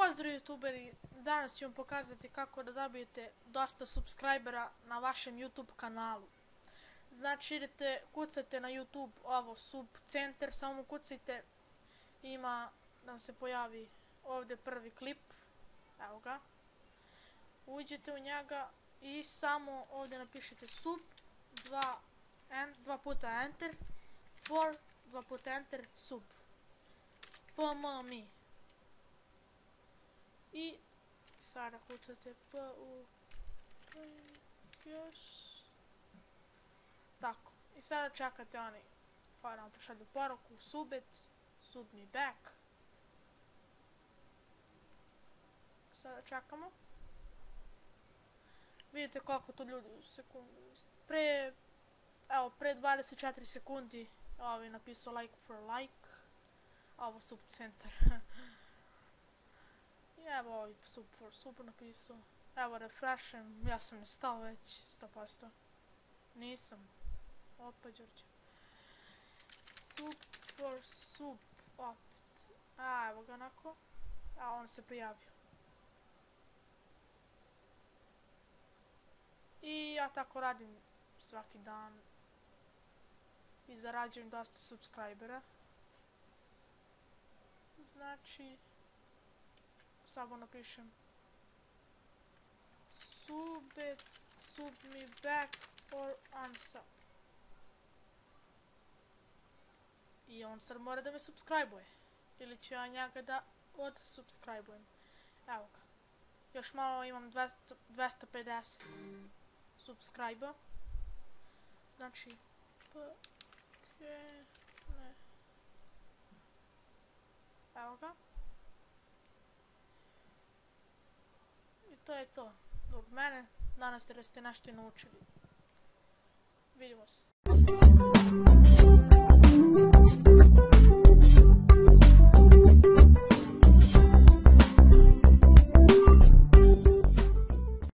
Pozdrav youtuberi, danas ću vam pokazati kako da dobijete dosta subscribera na vašem YouTube kanalu. Znači idete, kucate na YouTube ovo sub center, samo kucajte, ima da vam se pojavi ovdje prvi klip, evo ga. Uđete u njega i samo ovdje napišete sub, dva puta enter, for, dva puta enter, sub. PMMI. I sada kucate tako. I sada čekate oni pa nam pošalju poruku sub me back. Sada čekamo. Vidite koliko to ljudi u sekundu. Pre 24 sekundi ovaj napisao like for like. Ovo sub center. Evo ovaj super napisao. Evo refreshem, ja sam ne stao već 100%. Nisam. Opa Đorđe. Sub opet. Evo ga onako. A on se prijavio. I ja tako radim svaki dan. I zarađujem dosta subscribera. Znači samo napišem sub me back or unsub. I on sad mora da me subscribe-uje. Ili ću ja njega da odsubscribe-ujem. Evo ga. Još malo imam 250 subscribe-a. Znači evo ga. I to je to od mene. Danas ste nešto naučili. Vidimo se.